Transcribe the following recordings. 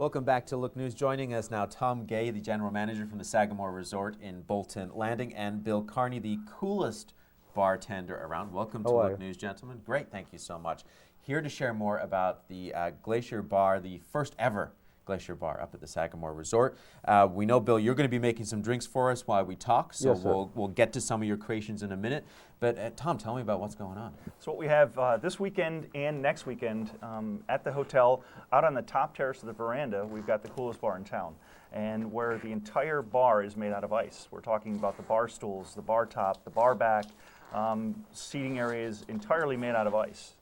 Welcome back to Look News. Joining us now, Tom Gay, the general manager from the Sagamore Resort in Bolton Landing, and Bill Carney, the coolest bartender around. Welcome to Look News, gentlemen. Great, thank you so much. Here to share more about the Glacier Bar, the first ever Glacier Bar up at the Sagamore Resort. We know, Bill, you're going to be making some drinks for us while we talk, so yes, we'll get to some of your creations in a minute. But Tom, tell me about what's going on. So what we have this weekend and next weekend at the hotel, out on the top terrace of the veranda, we've got the coolest bar in town. And where the entire bar is made out of ice. We're talking about the bar stools, the bar top, the bar back, seating areas entirely made out of ice.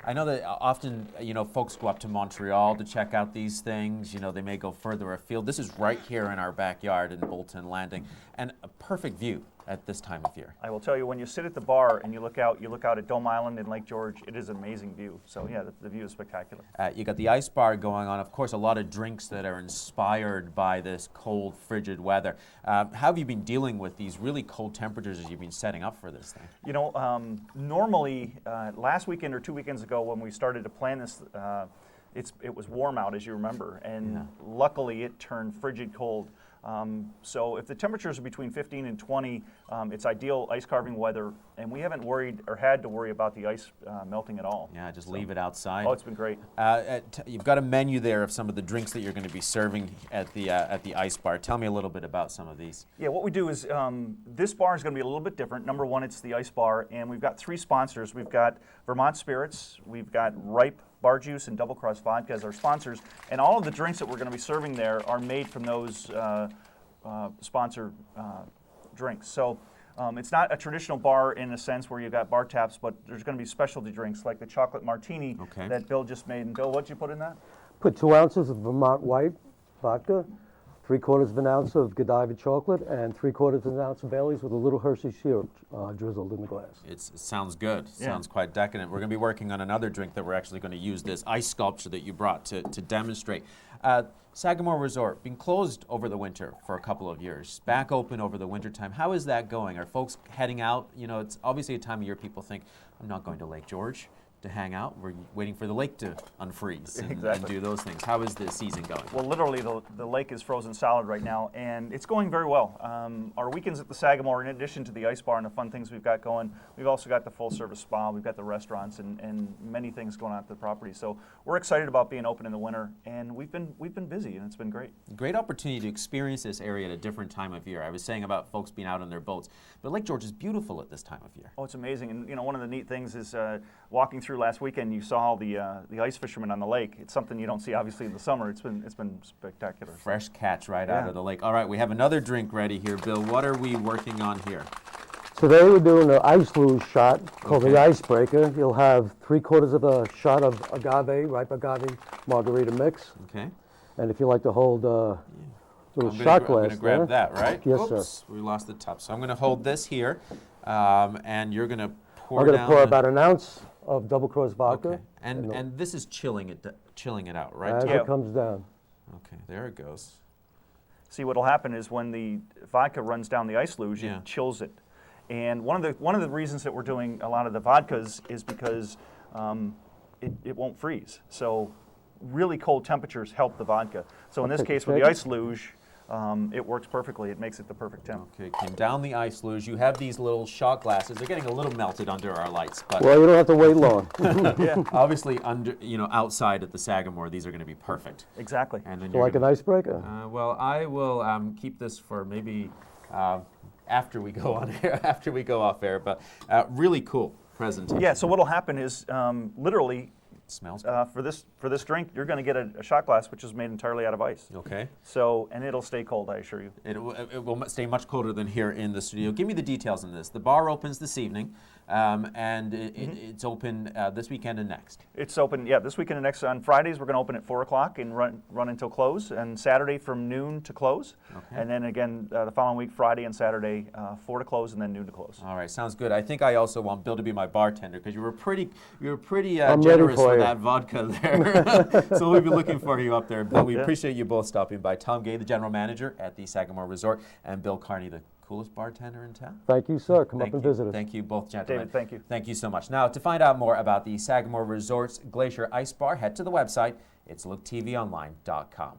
I know that often, folks go up to Montreal to check out these things. They may go further afield. This is right here in our backyard in Bolton Landing, and a perfect view at this time of year. I will tell you, when you sit at the bar and you look out at Dome Island and Lake George, it is an amazy view. So yeah, the view is spectacular. You got the ice bar going on. Of course, a lot of drinks that are inspired by this cold, frigid weather. How have you been dealing with these really cold temperatures as you've been setting up for this thing? Normally, last weekend or 2 weekends ago when we started to plan this, it was warm out, as you remember, and luckily it turned frigid cold. So if the temperatures are between 15 and 20, it's ideal ice carving weather, and we haven't worried or had to worry about the ice melting at all. Yeah, just leave it outside. Oh, it's been great. You've got a menu there of some of the drinks that you're going to be serving at the ice bar. Tell me a little bit about some of these. Yeah, what we do is this bar is going to be a little bit different. Number one, it's the ice bar, and we've got 3 sponsors. We've got Vermont Spirits, we've got Ripe Bar Juice, and Double Cross Vodka as our sponsors, and all of the drinks that we're going to be serving there are made from those sponsored drinks. So it's not a traditional bar in a sense where you've got bar taps, but there's going to be specialty drinks like the chocolate martini that Bill just made. And Bill, what'd you put in that? Put 2 ounces of Vermont White vodka, 3/4 of an ounce of Godiva chocolate, and 3/4 of an ounce of Bailey's with a little Hershey syrup drizzled in the glass. It sounds good. Yeah. Sounds quite decadent. We're going to be working on another drink that we're actually going to use this ice sculpture that you brought to demonstrate. Sagamore Resort, been closed over the winter for a couple of years, back open over the winter time. How is that going? Are folks heading out? It's obviously a time of year people think, I'm not going to Lake George to hang out. We're waiting for the lake to unfreeze and do those things. How is the season going? Well, literally, the lake is frozen solid right now, and it's going very well. Our weekends at the Sagamore, in addition to the ice bar and the fun things we've got going, we've also got the full-service spa, we've got the restaurants, and many things going on at the property. So we're excited about being open in the winter, and we've been busy, and it's been great. Great opportunity to experience this area at a different time of year. I was saying about folks being out on their boats, but Lake George is beautiful at this time of year. Oh, it's amazing, and one of the neat things is walking through last weekend, you saw all the ice fishermen on the lake. It's something you don't see obviously in the summer. It's been spectacular. Fresh catch right out of the lake. All right, we have another drink ready here, Bill. What are we working on here? Today we're doing an ice luge shot called the Icebreaker. You'll have 3/4 of a shot of ripe agave margarita mix. Okay. And if you like to hold a little shot glass, I'm going to grab that, right? Yes, Oops, sir. We lost the top. So I'm going to hold this here, and you're going to pour I'm going to pour about an ounce of Double Cross vodka. Okay. And this is chilling it out, right? As it comes down. Okay, there it goes. See, what'll happen is when the vodka runs down the ice luge, it chills it. And one of the reasons that we're doing a lot of the vodkas is because it won't freeze. So really cold temperatures help the vodka. So in this case, with the ice luge, it works perfectly. It makes it the perfect temp. Okay, came down the ice luge. You have these little shot glasses. They're getting a little melted under our lights, but well, you don't have to wait long. Obviously, outside at the Sagamore, these are going to be perfect. Exactly. And then So like an icebreaker? Well, I will keep this for maybe after we go on air, after we go off air. But really cool presentation. Yeah. So what'll happen is literally. Smells for this drink, you're going to get a shot glass which is made entirely out of ice. Okay. So, and it'll stay cold, I assure you. It will stay much colder than here in the studio. Give me the details on this. The bar opens this evening, and it's open this weekend and next. It's open, this weekend and next. On Fridays, we're going to open at 4 o'clock and run until close, and Saturday from noon to close. Okay. And then again, the following week, Friday and Saturday, 4 to close and then noon to close. All right, sounds good. I think I also want Bill to be my bartender because you were pretty generous with that vodka there. So we'll be looking for you up there. But we appreciate you both stopping by. Tom Gay, the general manager at the Sagamore Resort, and Bill Carney, the coolest bartender in town. Thank you, sir. Come up and visit us. Thank you both, gentlemen. David, thank you. Thank you so much. Now, to find out more about the Sagamore Resort's Glacier Ice Bar, head to the website. It's looktvonline.com.